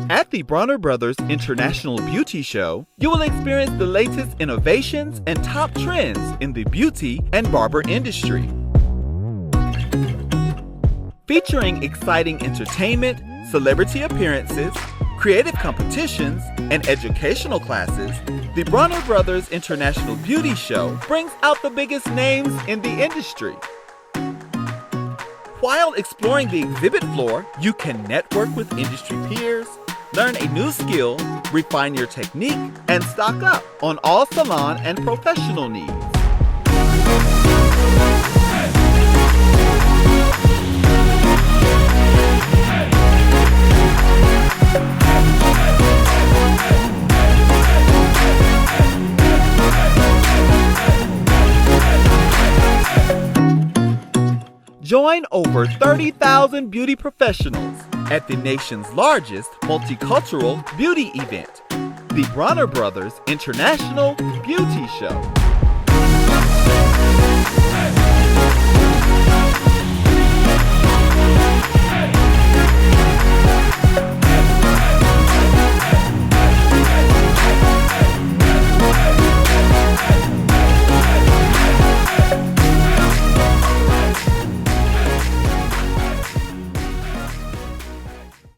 At the Bronner Brothers International Beauty Show, you will experience the latest innovations and top trends in the beauty and barber industry. Featuring exciting entertainment, celebrity appearances, creative competitions, and educational classes, the Bronner Brothers International Beauty Show brings out the biggest names in the industry. While exploring the exhibit floor, you can network with industry peers, learn a new skill, refine your technique, and stock up on all salon and professional needs. Join over 30,000 beauty professionals at the nation's largest multicultural beauty event, the Bronner Brothers International Beauty Show.